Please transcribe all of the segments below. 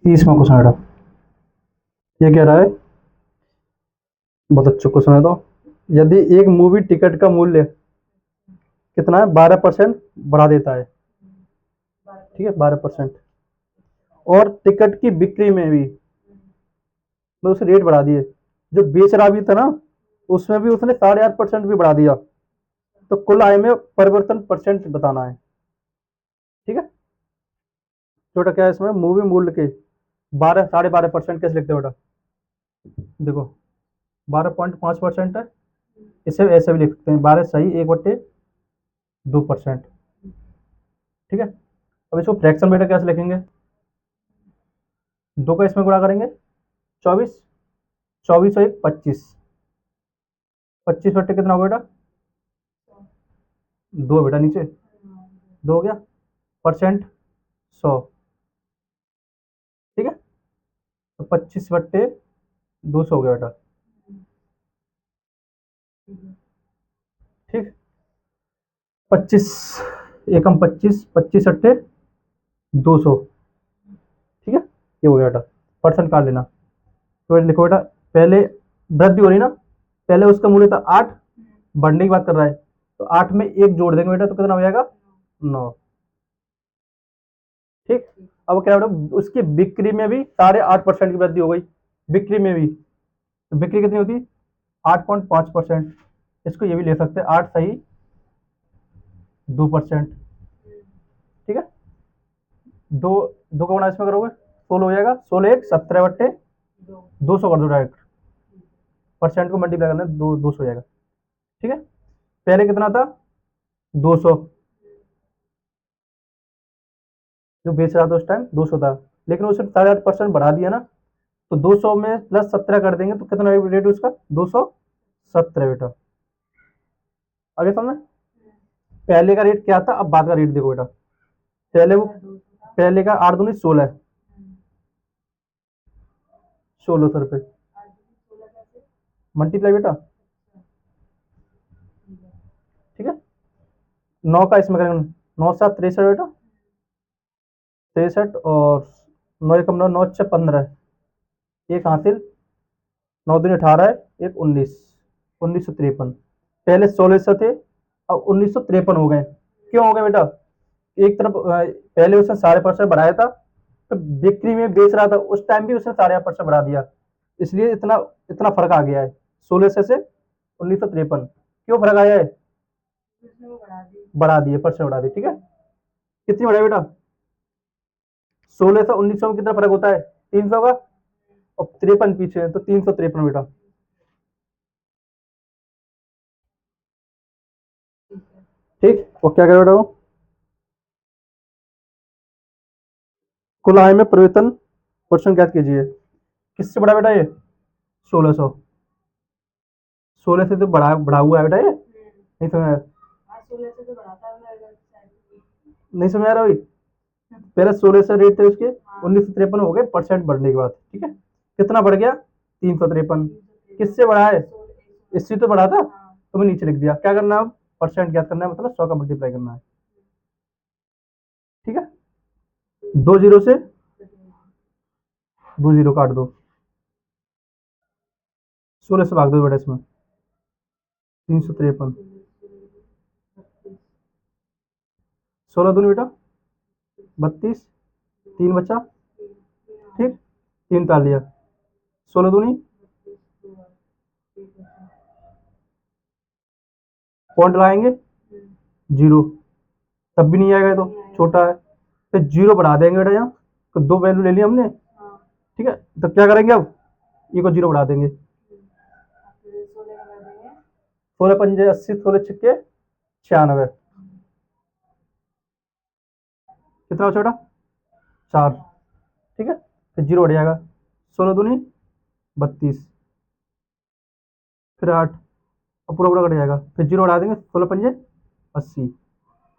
30वां question बेटा, ये कह रहा है, बहुत अच्छा क्वेश्चन है। तो यदि एक मूवी टिकट का मूल्य कितना है, 12% बढ़ा देता है, ठीक है, 12%, और टिकट की बिक्री में भी मतलब उसने रेट बढ़ा दिए, जो बेच रहा भी था ना उसमें भी उसने 8.5% भी बढ़ा दिया, तो कुल आय में परिवर्तन परसेंट बताना है, ठीक है। छोटा क्या है इसमें, मूवी मूल्य के 12 साढ़े 12% कैसे लिखते हो बेटा, देखो 12.5% है, इसे ऐसे भी लिख सकते हैं 12 सही 1/2%, ठीक है। अब इसको फ्रैक्शन बेटा कैसे लिखेंगे, दो का इसमें गुणा करेंगे, 24, 24 और 1 25, 25 बट्टे कितना होगा बेटा, दो बेटा नीचे, दो हो गया, परसेंट 100, ठीक है। तो 25/200 हो गया बेटा, ठीक। 25, एकम 25, 25/200, ठीक है, ये हो गया बेटा, परसेंट काट लेना। तो लिखो बेटा, पहले वृद्धि हो रही ना, पहले उसका मूल्य था 8, बढ़ने की बात कर रहा है, तो 8 में 1 जोड़ देंगे बेटा तो कितना हो जाएगा, 9, ठीक। अब क्या बेटा, उसकी बिक्री में भी 8.5% की वृद्धि हो गई, बिक्री में भी, तो बिक्री कितनी होती, 8.5%, इसको ये भी ले सकते हैं 8 सही 2%, ठीक है। दो, दो का गुणा इसमें करोगे 16 हो जाएगा, 16 1 17/200 कर दो डायरेक्ट, परसेंट को मल्टीप्लाई करना है, 200 हो जाएगा, ठीक है। पहले कितना था, 200, जो बेच रहा था उस टाइम 200 था, लेकिन उसने 8.5% बढ़ा दिया ना, तो 200 में प्लस 17 कर देंगे तो कितना रेट उसका, 217 बेटा। आगे समझ, पहले का रेट क्या था, अब बाद का रेट देखो बेटा, पहले वो, पहले का 8 दूनी 16, 1600 रुपये, मल्टीप्लाई बेटा, ठीक है। 9 का इसमें करेंगे, 9 7 63 बेटा, 63, और 9 एकम 9, 9 6 15, एक हासिल, 9 दूनी 18, एक 19, 1953, पहले 1600 थे, अब 1953 हो गए, क्यों हो गए बेटा, एक तरफ पहले उसने 8.5% बढ़ाया था, तो बिक्री में बेच रहा था उस टाइम भी उसने 8.5% बढ़ा दिया, इसलिए इतना इतना फर्क आ गया है, 1600 से 1953, क्यों फर्क आया है, बढ़ा दिए, परसेंट बढ़ा दिए, ठीक है। कितनी बढ़ा बेटा, 1600 1900 में कितना फर्क होता है, 300 का, और 53 पीछे है तो 353 बेटा, ठीक। और क्या करें बेटा, कुल आय में परिवर्तन परसेंट ज्ञात कीजिए, किससे बढ़ा बेटा ये, 1600, 16 से तो बढ़ा हुआ है बेटा ये, नहीं समझ आया, नहीं समझ आ रहा भाई, पहले 1600 रेट थे उसके, 1953 हो गए परसेंट बढ़ने के बाद, ठीक है। कितना बढ़ गया, 353, किससे बढ़ा है, इससे तो बढ़ा था, तो मैं नीचे लिख दिया, क्या करना है अब, परसेंट ज्ञात करना है, मतलब 100 का मल्टीप्लाई करना है, ठीक है। 2 जीरो से 2 जीरो काट दो, 16 से भाग दो बेटा इसमें, 353, 16 दूनी बेटा 32, 3 बचा, ठीक, 3 तालिया, 16 दूनी, पॉइंट लगाएंगे, जीरो, तब भी नहीं आएगा, तो छोटा है, फिर जीरो बढ़ा देंगे बेटा यहाँ, तो दो वैल्यू ले ली हमने, ठीक है। तो क्या करेंगे अब, ये को जीरो बढ़ा देंगे, 16 पंजे 80, 16 छक्के 96, कितना छोटा, 4, ठीक है। फिर जीरो बढ़ जाएगा, 16 दूनी 32, फिर 8, अब पूरा पूरा कट जाएगा, फिर जीरो बढ़ा देंगे, 16 पंजे 80,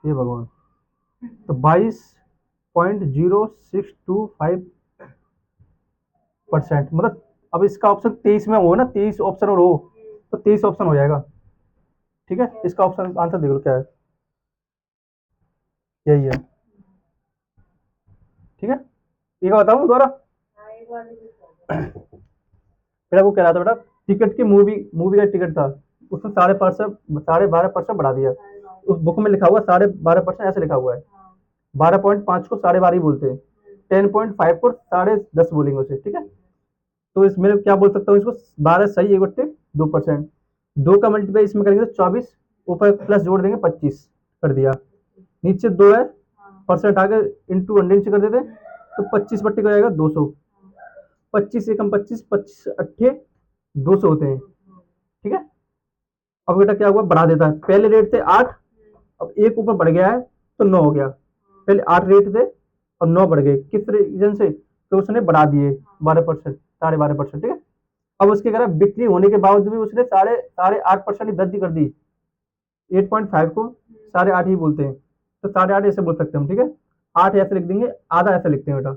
ये भगवान, तो 22.0625%, मतलब अब इसका ऑप्शन 23 में हो ना, 23 ऑप्शन और हो, तो 23 ऑप्शन हो जाएगा, ठीक है। इसका ऑप्शन आंसर देख लो क्या है, यही है, ठीक है। ये बताऊं दोबारा, फिर वो कह रहा था बेटा टिकट की मूवी का टिकट था, उसने 12.5% बढ़ा दिया। उस बुक में लिखा हुआ 12.5% ऐसे लिखा हुआ है। 12.5 को 12.5 ही बोलते हैं, 10.5 को 10.5 बोलेंगे उसे, ठीक है। तो इसमें क्या बोल सकता हूँ इसको, 12 सही 1/2%। 2 का मल्टीप्लाई इसमें करेंगे तो 24, ऊपर प्लस जोड़ देंगे 25 कर दिया। नीचे 2 है, परसेंट आगे इंटू 100 से कर देते, तो 25 बट्टे का जाएगा 200। 25 एकम 25, 25 अट्ठे 200 होते हैं, ठीक है। अब बेटा क्या हुआ, बढ़ा देता है। पहले रेट थे 8, अब एक ऊपर बढ़ गया है तो 9 हो गया। पहले 8 रेट थे और 9 बढ़ गए, किस रीजन से, तो उसने बढ़ा दिए 12%, 12.5%, ठीक है। अब उसके अगर बिक्री होने के बावजूद भी उसने साढ़े साढ़े 8% की वृद्धि कर दी। 8.5 को 8.5 ही बोलते हैं, तो 8.5 ऐसे बोल सकते हैं हम, ठीक है। 8 ऐसे लिख देंगे, आधा ऐसे लिखते हैं बेटा।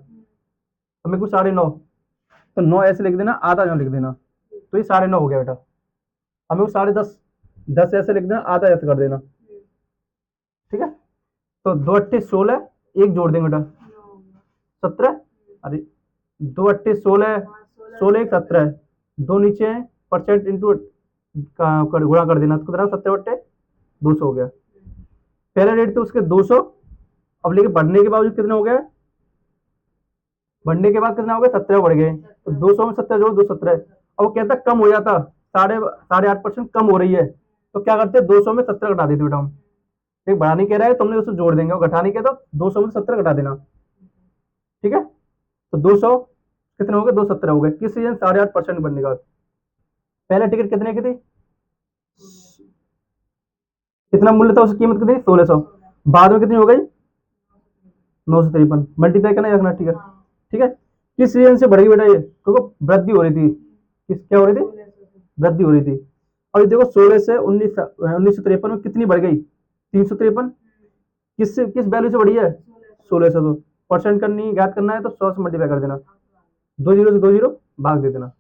हमें को 9.5, तो 9 ऐसे लिख देना, आधा 9 लिख देना, तो ये 9.5 हो गया बेटा। हमें वो 10.5, 10 ऐसे लिख देना, आधा ऐसे कर देना, ठीक है। तो 2 अट्ठे 16, एक जोड़ देंगे बेटा 17, अरे 2 अट्ठे 16, 16 एक 17, दो नीचे है, परसेंट इंटू गुणा कर देना, तो कितना 17 बट्टे 200 हो गया। पहले रेट थे उसके 200, अब लेके बढ़ने के बावजूद कितने हो गए, बढ़ने के बाद कितना हो गया 17 बढ़ गए, तो 200 में 17 जोड़ 217। अब वो कहता कम हो जाता, 8.5% कम हो रही है, तो क्या करते 200 में 17 घटा देते बेटा हम। एक बढ़ाने कह रहा है, तुमने उसको जोड़ देंगे, और घटाने के तो 200 में 17 घटा देना, ठीक है। तो 200 कितने हो गए, 217 हो गए, किस सीजन 8.5% बनने का। पहले टिकट कितने की थी, कितना मूल्य था, उसकी कीमत कितनी 1600, बाद में कितनी हो गई 953, मल्टीप्लाई करना रखना, ठीक है, ठीक है। किस रीजन से बढ़ी बेटा ये, क्योंकि वृद्धि हो रही थी, किस क्या हो रही थी, वृद्धि हो रही थी। और ये देखो 16 से 1953 में कितनी बढ़ गई 353, किससे किस वैल्यू से बढ़ी है 16 से। तो परसेंट करनी ज्ञात करना है तो 100 से मल्टीप्लाई कर देना, 2 जीरो से 2 जीरो भाग दे देना।